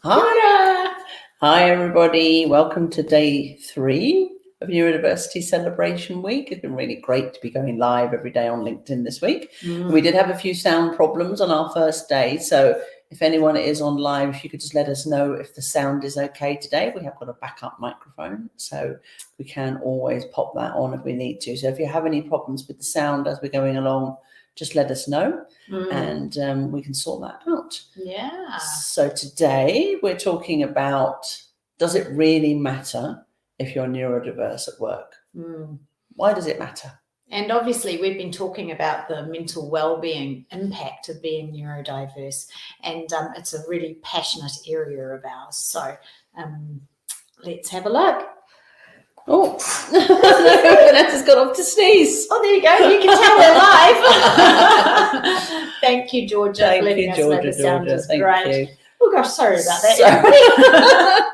Hi. Hi, everybody. Welcome to day 3 of Neurodiversity Celebration Week. It's been really great to be going live every day on LinkedIn this week. We did have a few sound problems on our first day. So if anyone is on live, if you could just let us know if the sound is okay today. We have got a backup microphone, so we can always pop that on if we need to. So if you have any problems with the sound as we're going along, just let us know and we can sort that out. Yeah. So today we're talking about, does it really matter if you're neurodiverse at work? Why does it matter? And obviously we've been talking about the mental well-being impact of being neurodiverse, and it's a really passionate area of ours. So let's have a look. Oh, Vanessa's got off to sneeze. Oh, there you go. You can tell we're live. Thank you, Georgia, for letting us know the sound is great. Oh gosh, sorry about that.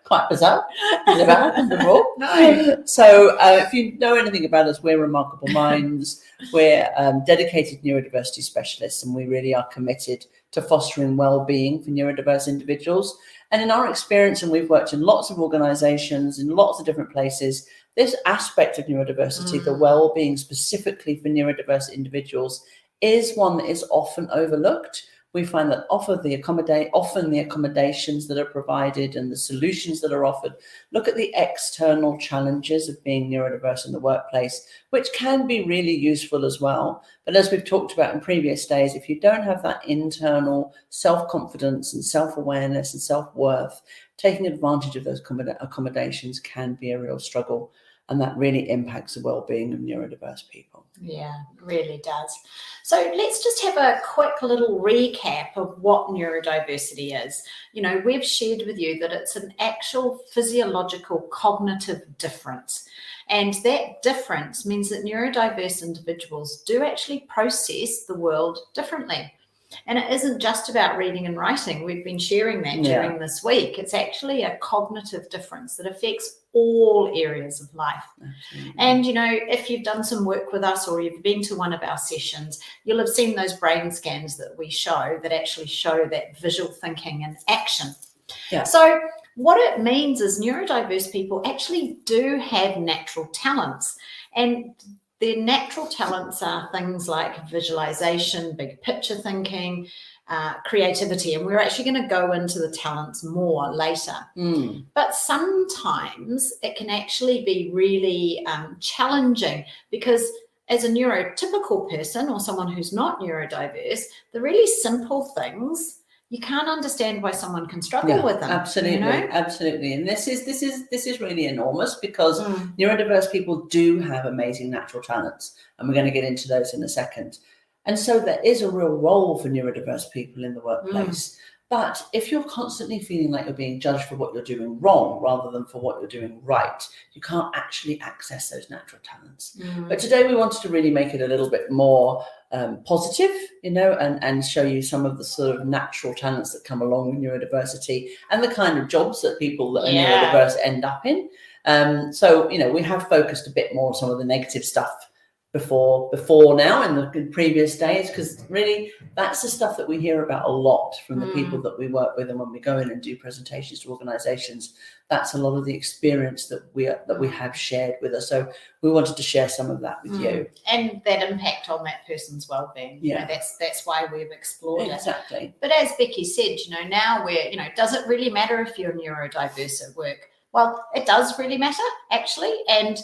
Quite bizarre. Never happened before. No. So if you know anything about us, we're Remarkable Minds. We're dedicated neurodiversity specialists, and we really are committed to fostering well-being for neurodiverse individuals. And in our experience, and we've worked in lots of organizations in lots of different places, this aspect of neurodiversity, the well-being specifically for neurodiverse individuals, is one that is often overlooked. We find that often the accommodations that are provided and the solutions that are offered look at the external challenges of being neurodiverse in the workplace, which can be really useful as well. But as we've talked about in previous days, if you don't have that internal self-confidence and self-awareness and self-worth, taking advantage of those accommodations can be a real struggle. And that really impacts the well-being of neurodiverse people. Yeah, it really does. So let's just have a quick little recap of what neurodiversity is. You know, we've shared with you that it's an actual physiological cognitive difference. And that difference means that neurodiverse individuals do actually process the world differently. And it isn't just about reading and writing. We've been sharing that during this week. It's actually a cognitive difference that affects all areas of life. Absolutely. And, you know, if you've done some work with us or you've been to one of our sessions, you'll have seen those brain scans that we show that actually show that visual thinking in action. Yeah. So what it means is neurodiverse people actually do have natural talents, and their natural talents are things like visualization, big picture thinking, creativity, and we're actually going to go into the talents more later. But sometimes it can actually be really challenging, because as a neurotypical person or someone who's not neurodiverse, the really simple things, you can't understand why someone can struggle with them. Absolutely, you know? Absolutely. And this is really enormous, because neurodiverse people do have amazing natural talents, and we're going to get into those in a second. And so there is a real role for neurodiverse people in the workplace. But if you're constantly feeling like you're being judged for what you're doing wrong rather than for what you're doing right, you can't actually access those natural talents. But today we wanted to really make it a little bit more positive, you know, and show you some of the sort of natural talents that come along with neurodiversity and the kind of jobs that people that are neurodiverse end up in. So, you know, we have focused a bit more on some of the negative stuff before now in the previous days, because really that's the stuff that we hear about a lot from the people that we work with, and when we go in and do presentations to organizations, that's a lot of the experience that we have shared with us. So we wanted to share some of that with you, and that impact on that person's well-being. Yeah, you know, that's why we've explored exactly. It. But as Becky said, you know, now we're, you know, does it really matter if you're neurodiverse at work? Well, it does really matter, actually. And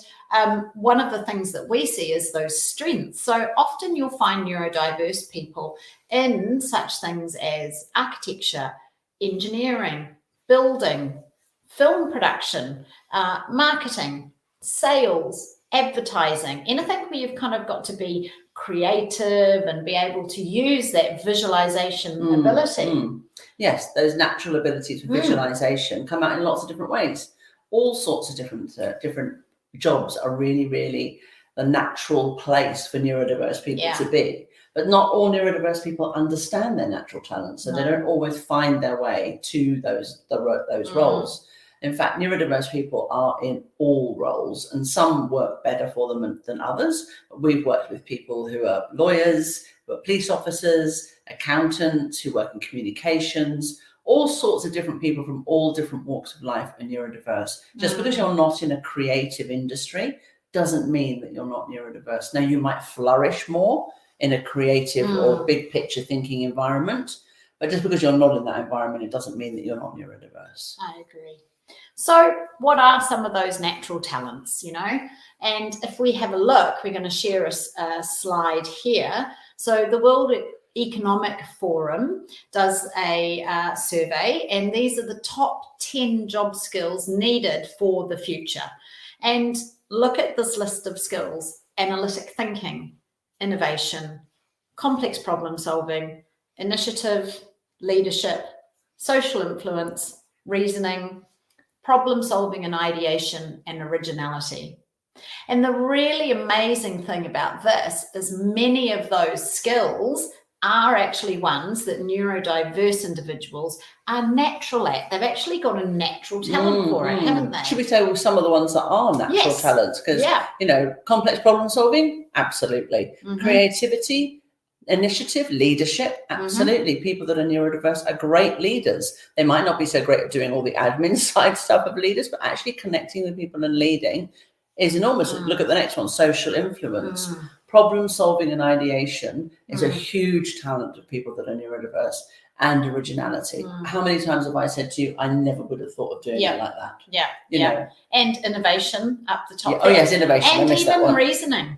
one of the things that we see is those strengths. So often you'll find neurodiverse people in such things as architecture, engineering, building, film production, marketing, sales, advertising, anything where you've kind of got to be creative and be able to use that visualization ability. Yes, those natural abilities for visualization come out in lots of different ways. All sorts of different jobs are really, really a natural place for neurodiverse people to be. But not all neurodiverse people understand their natural talents, so they don't always find their way to those roles. In fact, neurodiverse people are in all roles, and some work better for them than others. We've worked with people who are lawyers, who are police officers, accountants, who work in communications, all sorts of different people from all different walks of life are neurodiverse. Just because you're not in a creative industry doesn't mean that you're not neurodiverse. Now, you might flourish more in a creative or big picture thinking environment, but just because you're not in that environment, it doesn't mean that you're not neurodiverse. I agree. So what are some of those natural talents, And if we have a look, we're going to share a slide here. So the World Economic Forum does a survey, and these are the top 10 job skills needed for the future. And look at this list of skills: analytic thinking, innovation, complex problem solving, initiative, leadership, social influence, reasoning, problem solving and ideation, and originality. And the really amazing thing about this is many of those skills are actually ones that neurodiverse individuals are natural at. They've actually got a natural talent for it, haven't they? Should we say, well, some of the ones that are natural talents? Because, complex problem solving, absolutely. Creativity, initiative, leadership, absolutely. People that are neurodiverse are great leaders. They might not be so great at doing all the admin side stuff of leaders, but actually connecting with people and leading is enormous. Look at the next one: social influence. Problem solving and ideation is a huge talent of people that are neurodiverse, and originality. How many times have I said to you, I never would have thought of doing it like that? You know. And innovation up the top. Oh, yes, innovation. And I missed that even one. reasoning.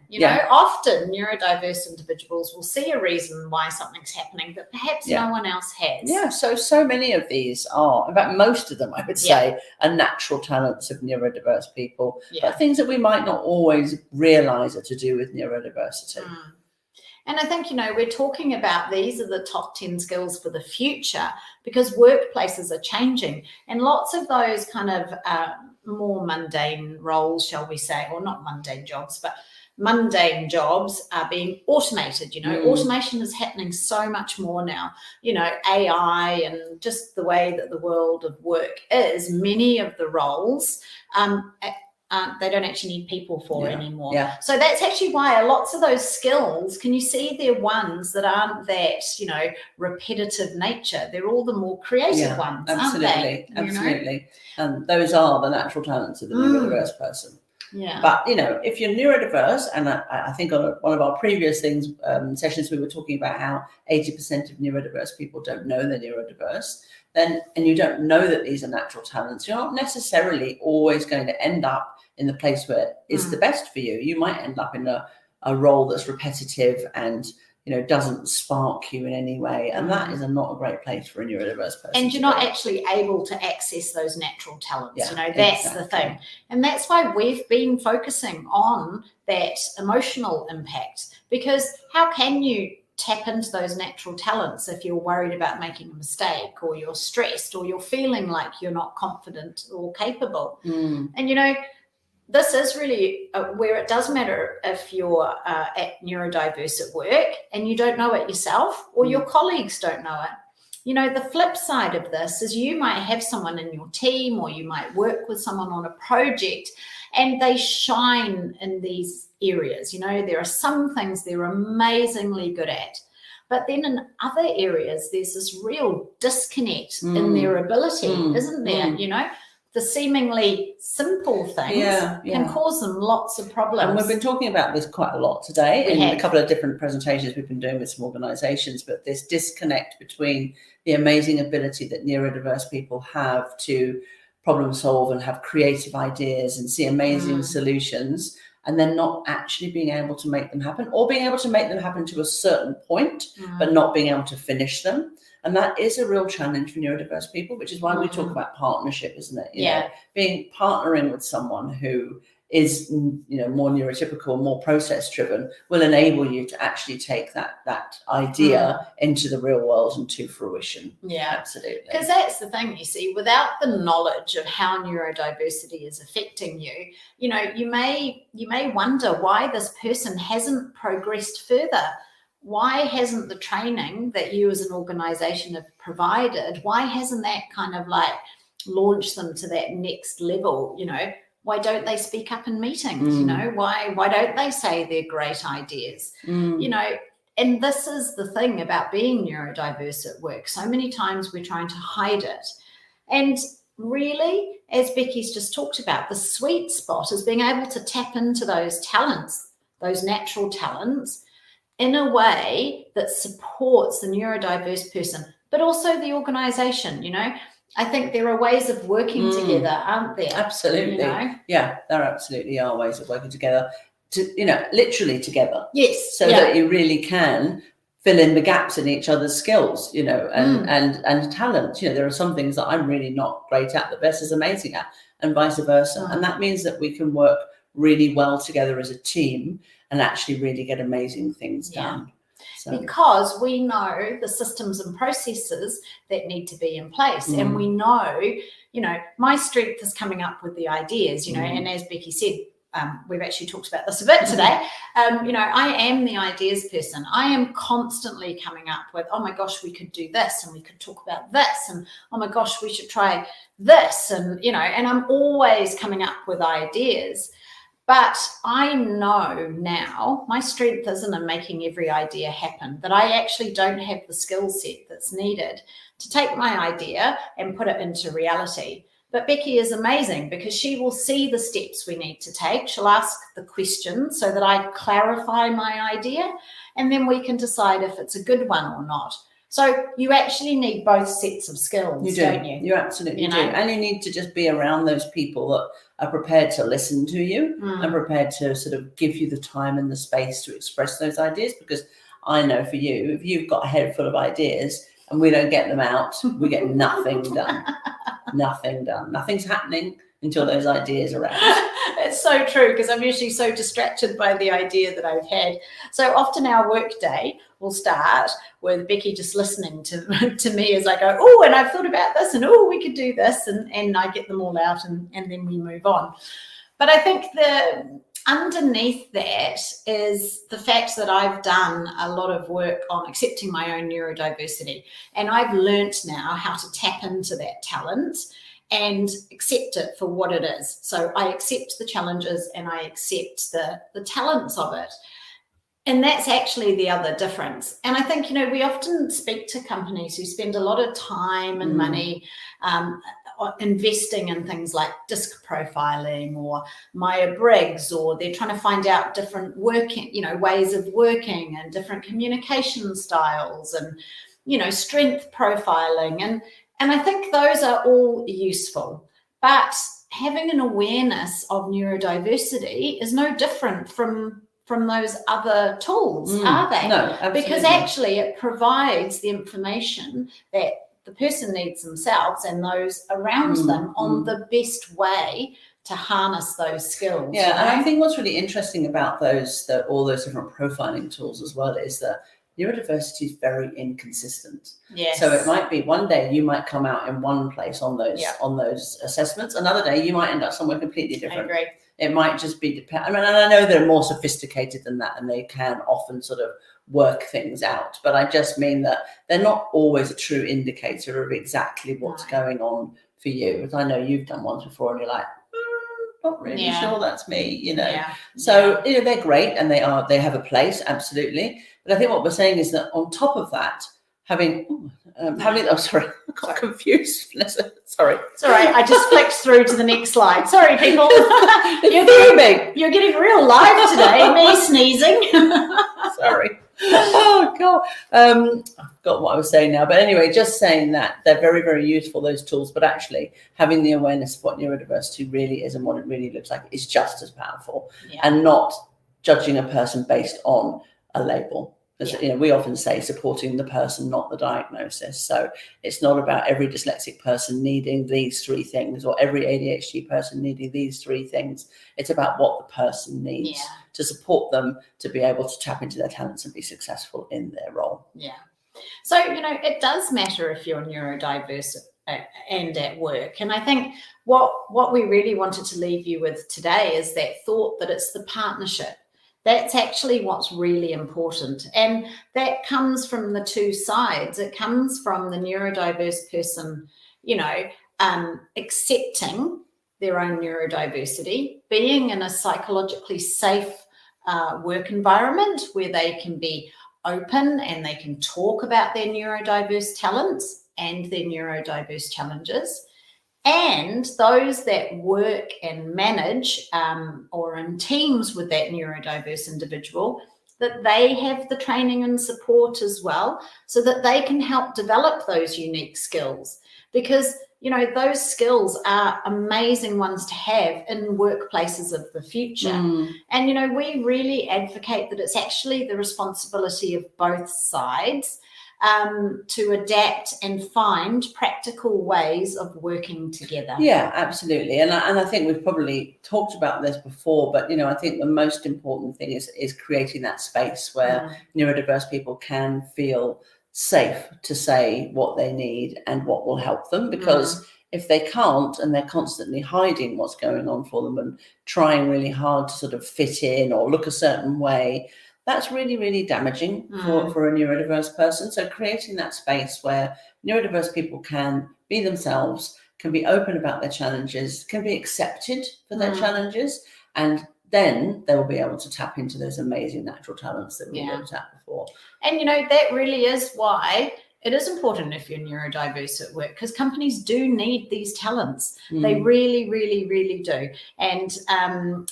Often neurodiverse individuals will see a reason why something's happening that perhaps no one else has. Yeah, so many of these are, in fact, most of them, I would say, are natural talents of neurodiverse people, but things that we might not always realize are to do with neurodiversity. And I think, we're talking about these are the top 10 skills for the future because workplaces are changing, and lots of those kind of more mundane roles, shall we say, or not mundane jobs, but mundane jobs are being automated. Automation is happening so much more now. AI and just the way that the world of work is, many of the roles they don't actually need people for anymore. So that's actually why lots of those skills, can you see they're ones that aren't that, repetitive nature. They're all the more creative ones, aren't they? Absolutely. And those are the natural talents of the neurodiverse person. But, if you're neurodiverse, and I think on one of our previous sessions, we were talking about how 80% of neurodiverse people don't know they're neurodiverse, and you don't know that these are natural talents, you're not necessarily always going to end up in the place where it's the best for you. You might end up in a role that's repetitive and doesn't spark you in any way, and that is not a great place for a neurodiverse person. And you're not actually able to access those natural talents. That's the thing, and that's why we've been focusing on that emotional impact, because how can you tap into those natural talents if you're worried about making a mistake, or you're stressed, or you're feeling like you're not confident or capable? And this is really where it does matter if you're at neurodiverse at work and you don't know it yourself, or your colleagues don't know it. The flip side of this is you might have someone in your team, or you might work with someone on a project, and they shine in these areas. There are some things they're amazingly good at, but then in other areas, there's this real disconnect in their ability, isn't there? The seemingly simple things can cause them lots of problems. And we've been talking about this quite a lot today in a couple of different presentations we've been doing with some organizations, but this disconnect between the amazing ability that neurodiverse people have to problem solve and have creative ideas and see amazing solutions, and then not actually being able to make them happen, or being able to make them happen to a certain point, but not being able to finish them. And that is a real challenge for neurodiverse people, which is why we talk about partnership, isn't it? Partnering with someone who is, more neurotypical, more process driven, will enable you to actually take that idea into the real world and to fruition. Absolutely. Because that's the thing, you see, without the knowledge of how neurodiversity is affecting you, you may wonder why this person hasn't progressed further. Why hasn't the training that you as an organization have provided, why hasn't that kind of like launched them to that next level? Why don't they speak up in meetings? Why don't they say they're great ideas? And this is the thing about being neurodiverse at work. So many times we're trying to hide it. And really, as Becky's just talked about, the sweet spot is being able to tap into those talents, those natural talents, in a way that supports the neurodiverse person, but also the organization. You know, I think there are ways of working together, aren't there? Absolutely. You know? Yeah, there absolutely are ways of working together, literally together. Yes. So that you really can fill in the gaps in each other's skills, and talent. There are some things that I'm really not great at that Bess is amazing at, and vice versa. And that means that we can work really well together as a team and actually really get amazing things done. So. Because we know the systems and processes that need to be in place. And we know, my strength is coming up with the ideas, and as Becky said, we've actually talked about this a bit today. I am the ideas person. I am constantly coming up with, oh my gosh, we could do this, and we could talk about this, and oh my gosh, we should try this, and and I'm always coming up with ideas. But I know now my strength isn't in making every idea happen, that I actually don't have the skill set that's needed to take my idea and put it into reality. But Becky is amazing because she will see the steps we need to take. She'll ask the questions so that I clarify my idea, and then we can decide if it's a good one or not. So you actually need both sets of skills, don't you? You absolutely do. And you need to just be around those people that are prepared to listen to you and prepared to sort of give you the time and the space to express those ideas. Because I know for you, if you've got a head full of ideas and we don't get them out, we get nothing done. Nothing done. Nothing's happening until those ideas are out. It's so true, because I'm usually so distracted by the idea that I've had. So often our work day will start with Becky just listening to me as I go, oh, and I've thought about this, and oh, we could do this, and I get them all out, and then we move on. But I think the underneath that is the fact that I've done a lot of work on accepting my own neurodiversity, and I've learnt now how to tap into that talent and accept it for what it is. So I accept the challenges and I accept the talents of it. And that's actually the other difference. And I think, we often speak to companies who spend a lot of time and money investing in things like disc profiling or Myers-Briggs, or they're trying to find out different working, ways of working and different communication styles and, strength profiling. And I think those are all useful, but having an awareness of neurodiversity is no different from those other tools, are they? No, absolutely. Because actually it provides the information that the person needs themselves and those around them on the best way to harness those skills. Yeah, and I think what's really interesting about all those different profiling tools as well is that neurodiversity is very inconsistent. Yes. So it might be one day you might come out in one place on those assessments. Another day you might end up somewhere completely different. I agree. It might just be and I know they're more sophisticated than that, and they can often sort of work things out. But I just mean that they're not always a true indicator of exactly what's going on for you. As I know you've done ones before, and you're like, not really sure that's me, Yeah. So they're great, and they have a place, absolutely. But I think what we're saying is that on top of that, having sorry, I got confused. Sorry. It's all right. I just flicked through to the next slide. Sorry, people. You're getting real live today. Me sneezing. Sorry. Oh God. I forgot what I was saying now. But anyway, just saying that they're very, very useful, those tools. But actually, having the awareness of what neurodiversity really is and what it really looks like is just as powerful, and not judging a person based on a label. As we often say, supporting the person, not the diagnosis. So it's not about every dyslexic person needing these three things or every ADHD person needing these three things. It's about what the person needs to support them to be able to tap into their talents and be successful in their role. Yeah. So, it does matter if you're neurodiverse and at work. And I think what we really wanted to leave you with today is that thought that it's the partnership. That's actually what's really important. And that comes from the two sides. It comes from the neurodiverse person, accepting their own neurodiversity, being in a psychologically safe work environment where they can be open and they can talk about their neurodiverse talents and their neurodiverse challenges. And those that work and manage or in teams with that neurodiverse individual, that they have the training and support as well, so that they can help develop those unique skills. Because, you know, those skills are amazing ones to have in workplaces of the future. And, you know, we really advocate that it's actually the responsibility of both sides to adapt and find practical ways of working together. Yeah, absolutely. And I think we've probably talked about this before, but, you know, I think the most important thing is creating that space where neurodiverse people can feel safe to say what they need and what will help them. Because if they can't, and they're constantly hiding what's going on for them and trying really hard to sort of fit in or look a certain way, that's really, really damaging for a neurodiverse person. So creating that space where neurodiverse people can be themselves, can be open about their challenges, can be accepted for their challenges, and then they will be able to tap into those amazing natural talents that we looked at before. And, you know, that really is why it is important if you're neurodiverse at work, because companies do need these talents. They really, really, really do. And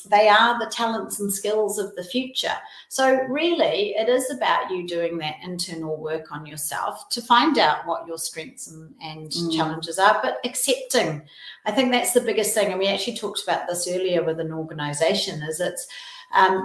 they are the talents and skills of the future. So really, it is about you doing that internal work on yourself to find out what your strengths and challenges are, but accepting. I think that's the biggest thing. And we actually talked about this earlier with an organization, is it's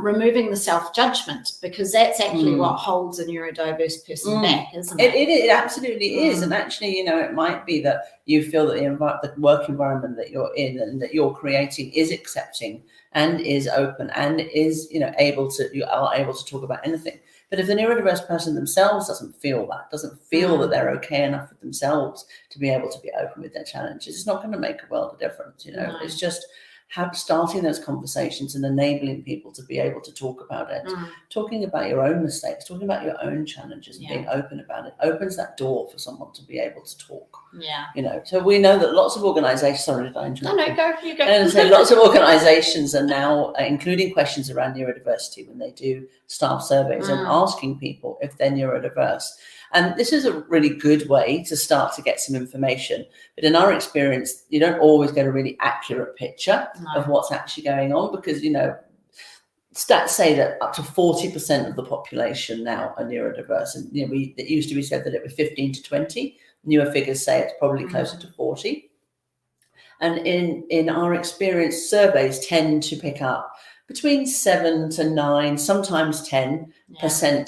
removing the self-judgment, because that's actually what holds a neurodiverse person back, isn't it? It absolutely is. And actually, you know, it might be that you feel that the work environment that you're in and that you're creating is accepting and is open and is, you know, you are able to talk about anything. But if the neurodiverse person themselves doesn't feel that they're okay enough with themselves to be able to be open with their challenges, it's not going to make a world of difference. You know, it's just starting those conversations and enabling people to be able to talk about it, talking about your own mistakes, talking about your own challenges, and being open about it opens that door for someone to be able to talk. You know, so we know that lots of organizations, sorry, did I interrupt? You go. And so lots of organizations are now including questions around neurodiversity when they do staff surveys and asking people if they're neurodiverse. And this is a really good way to start to get some information. But in our experience, you don't always get a really accurate picture of what's actually going on, because, you know, stats say that up to 40% of the population now are neurodiverse. And, you know, it used to be said that it was 15 to 20. Newer figures say it's probably closer to 40. And in our experience, surveys tend to pick up between 7 to 9, sometimes 10%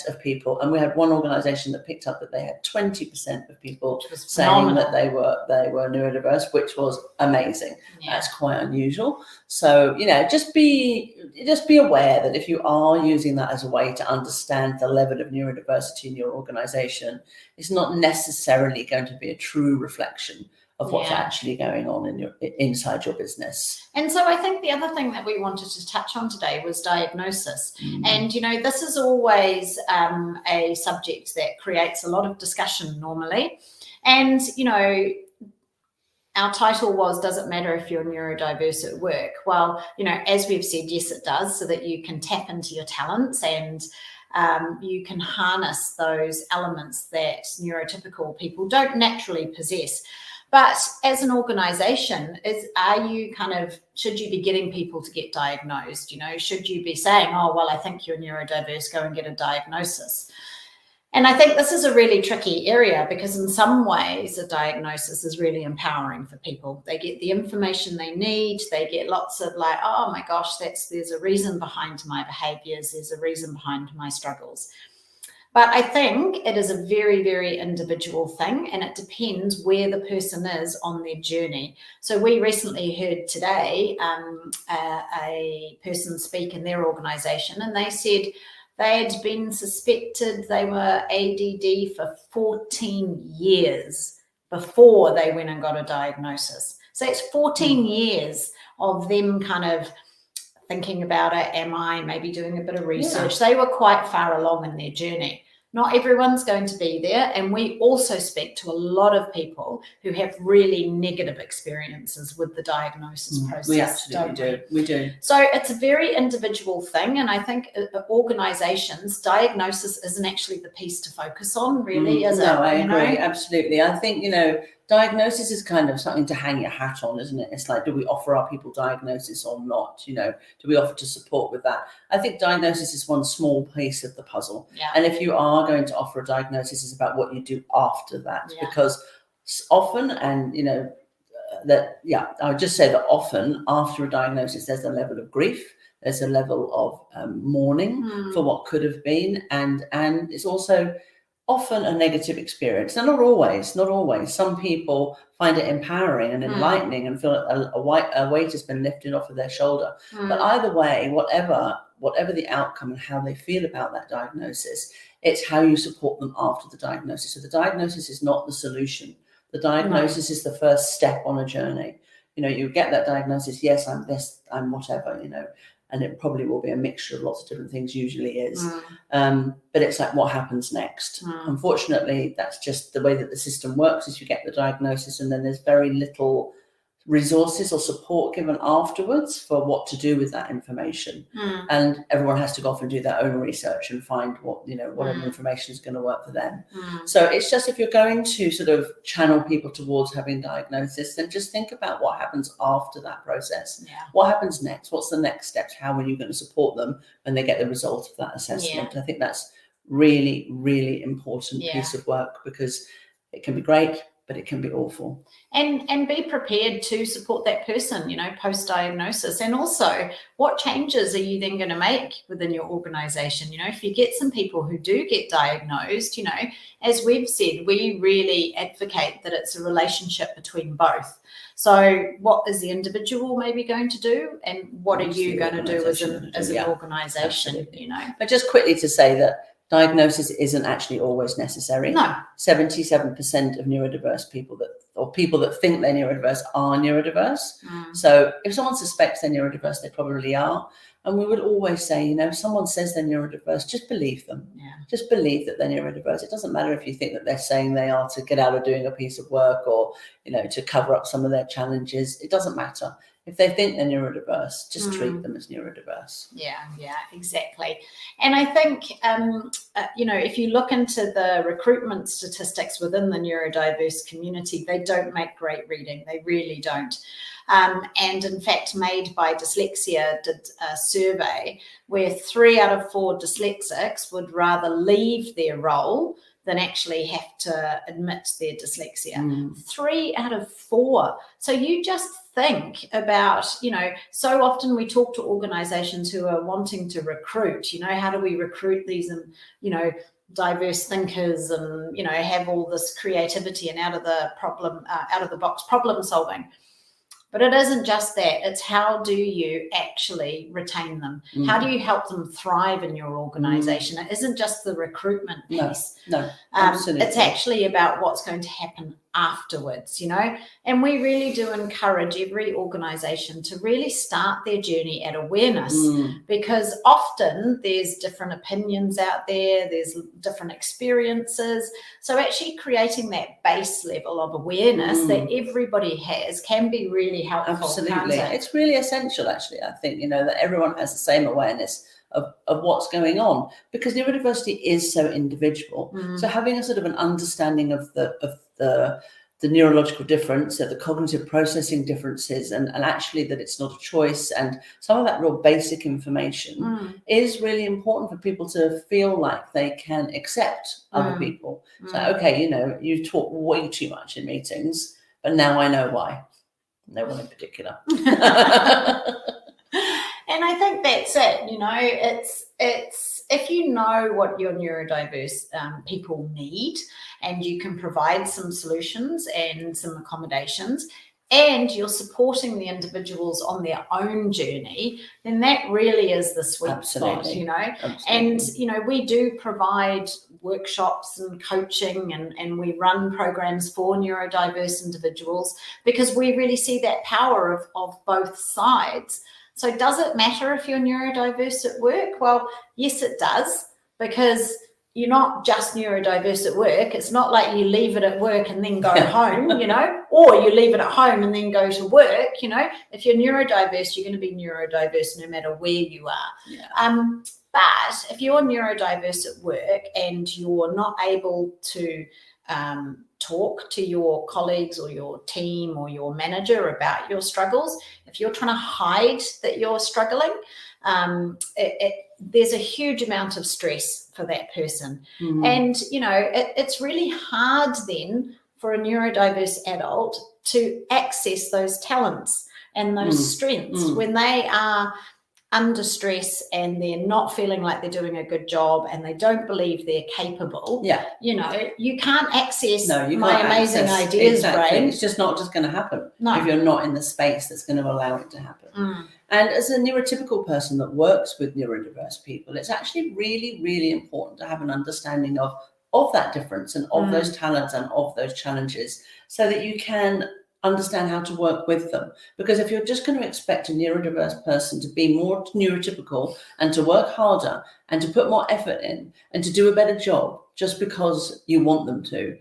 of people. And we had one organization that picked up that they had 20% of people saying that they were neurodiverse, which was amazing. That's quite unusual. So, you know, just be aware that if you are using that as a way to understand the level of neurodiversity in your organization, it's not necessarily going to be a true reflection of what's actually going on inside your business. And so I think the other thing that we wanted to touch on today was diagnosis. And, you know, this is always a subject that creates a lot of discussion normally. And, you know, our title was, does it matter if you're neurodiverse at work? Well, you know, as we've said, yes, it does, so that you can tap into your talents and you can harness those elements that neurotypical people don't naturally possess. But as an organization, should you be getting people to get diagnosed? You know, should you be saying, oh, well, I think you're neurodiverse, go and get a diagnosis? And I think this is a really tricky area, because in some ways a diagnosis is really empowering for people. They get the information they need. They get lots of like, oh my gosh, there's a reason behind my behaviors. There's a reason behind my struggles. But I think it is a very, very individual thing, and it depends where the person is on their journey. So we recently heard today a person speak in their organisation, and they said they had been suspected they were ADD for 14 years before they went and got a diagnosis. So it's 14 years of them kind of thinking about it. Am I maybe doing a bit of research? They were quite far along in their journey. Not everyone's going to be there. And we also speak to a lot of people who have really negative experiences with the diagnosis process. We absolutely do. We do. So it's a very individual thing. And I think organisations, diagnosis isn't actually the piece to focus on, really, is it? No, I agree. Absolutely. I think, diagnosis is kind of something to hang your hat on, isn't it? It's like, do we offer our people diagnosis or not? Do we offer to support with that? I think diagnosis is one small piece of the puzzle. Yeah. And if you are going to offer a diagnosis, it's about what you do after that. Yeah. Because often, and I would just say that often after a diagnosis, there's a level of grief, there's a level of mourning for what could have been, and it's also often a negative experience. Now, not always. Some people find it empowering and enlightening and feel a weight has been lifted off of their shoulder. But either way, whatever the outcome and how they feel about that diagnosis, it's how you support them after the diagnosis. So the diagnosis is not the solution. The diagnosis is the first step on a journey. You get that diagnosis, yes, I'm this, I'm whatever, and it probably will be a mixture of lots of different things, usually is. But it's like, what happens next? Unfortunately, that's just the way that the system works, is you get the diagnosis and then there's very little resources or support given afterwards for what to do with that information. And everyone has to go off and do their own research and find whatever information is going to work for them. So it's just, if you're going to sort of channel people towards having diagnosis, then just think about what happens after that process. What happens next? What's the next steps? How are you going to support them when they get the result of that assessment? I think that's really, really important piece of work, because it can be great, but it can be awful. And be prepared to support that person, post-diagnosis. And also, what changes are you then going to make within your organisation? If you get some people who do get diagnosed, as we've said, we really advocate that it's a relationship between both. So what is the individual maybe going to do, and what are you going to do as an organisation? But just quickly to say that diagnosis isn't actually always necessary. No. 77% of neurodiverse people that think they're neurodiverse are neurodiverse. So if someone suspects they're neurodiverse, they probably are. And we would always say, if someone says they're neurodiverse, just believe them. Just believe that they're neurodiverse. It doesn't matter if you think that they're saying they are to get out of doing a piece of work, or, to cover up some of their challenges. It doesn't matter. If they think they're neurodiverse, just treat them as neurodiverse. Yeah, exactly. And I think, if you look into the recruitment statistics within the neurodiverse community, they don't make great reading. They really don't. And in fact, Made by Dyslexia did a survey where 3 out of 4 dyslexics would rather leave their role than actually have to admit their dyslexia. 3 out of 4. So you just think about, so often we talk to organizations who are wanting to recruit, how do we recruit these, and, diverse thinkers, and, have all this creativity and out of the box problem solving. But it isn't just that. It's how do you actually retain them? How do you help them thrive in your organisation? It isn't just the recruitment piece. No, absolutely. It's actually about what's going to happen afterwards, and we really do encourage every organisation to really start their journey at awareness, because often there's different opinions out there, there's different experiences. So actually creating that base level of awareness that everybody has can be really helpful. Absolutely. It's really essential, actually, I think, that everyone has the same awareness of what's going on, because neurodiversity is so individual. So having a sort of an understanding of the neurological difference, the cognitive processing differences, and actually that it's not a choice, and some of that real basic information is really important for people to feel like they can accept other people. So, okay, you talk way too much in meetings, but now I know why. No one in particular. And I think that's it. It's if you know what your neurodiverse people need, and you can provide some solutions and some accommodations, and you're supporting the individuals on their own journey, then that really is the sweet spot, And, we do provide workshops and coaching, and we run programs for neurodiverse individuals, because we really see that power of both sides. So does it matter if you're neurodiverse at work? Well, yes, it does, because you're not just neurodiverse at work. It's not like you leave it at work and then go home, or you leave it at home and then go to work. If you're neurodiverse, you're going to be neurodiverse no matter where you are. Yeah. But if you're neurodiverse at work and you're not able to talk to your colleagues or your team or your manager about your struggles, if you're trying to hide that you're struggling, there's a huge amount of stress for that person. And, it's really hard then for a neurodiverse adult to access those talents and those strengths when they are under stress and they're not feeling like they're doing a good job and they don't believe they're capable. You can't access my amazing ideas, brain. It's just not just going to happen if you're not in the space that's going to allow it to happen. And as a neurotypical person that works with neurodiverse people, it's actually really, really important to have an understanding of that difference and of those talents and of those challenges, so that you can understand how to work with them. Because if you're just going to expect a neurodiverse person to be more neurotypical and to work harder and to put more effort in and to do a better job just because you want them to,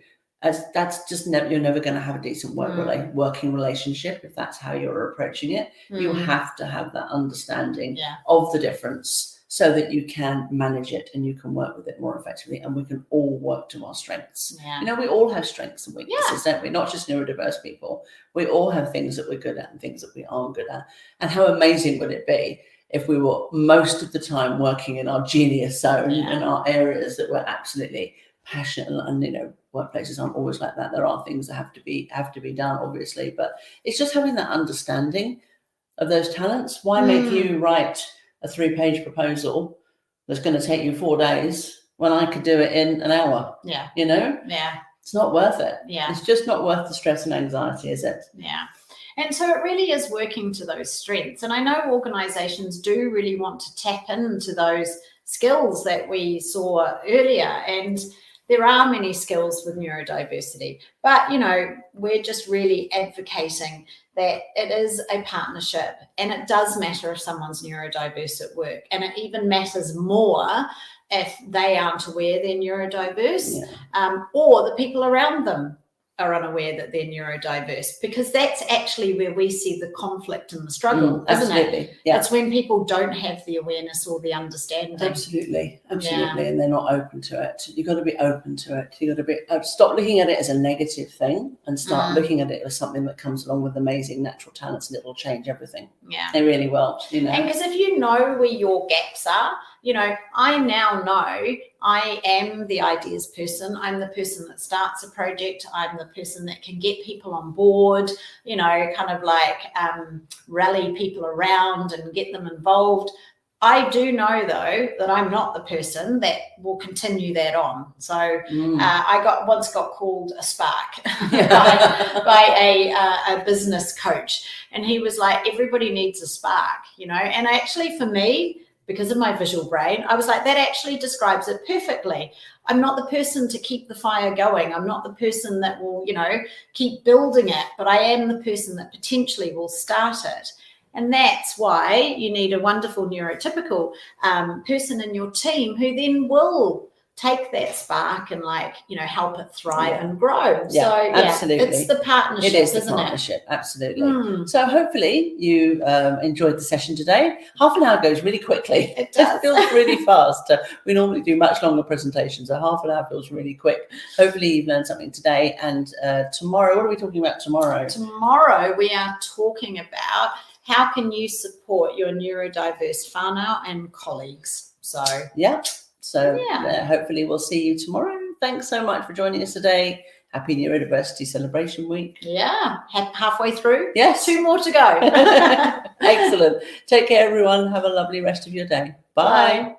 that's just you're never going to have a decent working relationship if that's how you're approaching it. You have to have that understanding of the difference, so that you can manage it and you can work with it more effectively, and we can all work to our strengths. We all have strengths and weaknesses, don't we? Not just neurodiverse people. We all have things that we're good at and things that we aren't good at. And how amazing would it be if we were most of the time working in our genius zone, in our areas that we're absolutely passionate, and workplaces aren't always like that. There are things that have to be done, obviously, but it's just having that understanding of those talents. Why make you write a 3-page proposal that's going to take you 4 days when I could do it in an hour? It's not worth it. It's just not worth the stress and anxiety, is it? And so it really is working to those strengths. And I know organizations do really want to tap into those skills that we saw earlier, and there are many skills with neurodiversity, but we're just really advocating that it is a partnership, and it does matter if someone's neurodiverse at work, and it even matters more if they aren't aware they're neurodiverse, or the people around them are unaware that they're neurodiverse, because that's actually where we see the conflict and the struggle, isn't it? It's when people don't have the awareness or the understanding. Absolutely. And they're not open to it. You've got to be open to it. You've got to stop looking at it as a negative thing and start looking at it as something that comes along with amazing natural talents, and it will change everything. It really will. And because if you know where your gaps are, I now know I am the ideas person. I'm the person that starts a project. I'm the person that can get people on board, kind of like rally people around and get them involved. I do know, though, that I'm not the person that will continue that on. So I once got called a spark by a business coach, and he was like, everybody needs a spark, and actually for me, because of my visual brain, I was like, that actually describes it perfectly. I'm not the person to keep the fire going. I'm not the person that will, keep building it, but I am the person that potentially will start it. And that's why you need a wonderful neurotypical person in your team who then will take that spark and help it thrive and grow. Absolutely. It's the partnership, it is the isn't partnership, absolutely. So hopefully you enjoyed the session today. Half an hour goes really quickly. It does. It feels really fast. We normally do much longer presentations, so half an hour feels really quick. Hopefully you've learned something today. And tomorrow, what are we talking about tomorrow? Tomorrow we are talking about how can you support your neurodiverse whānau and colleagues. So hopefully we'll see you tomorrow. Thanks so much for joining us today. Happy Neurodiversity Celebration Week. Yeah, halfway through. Yes. 2 more to go. Excellent. Take care, everyone. Have a lovely rest of your day. Bye. Bye.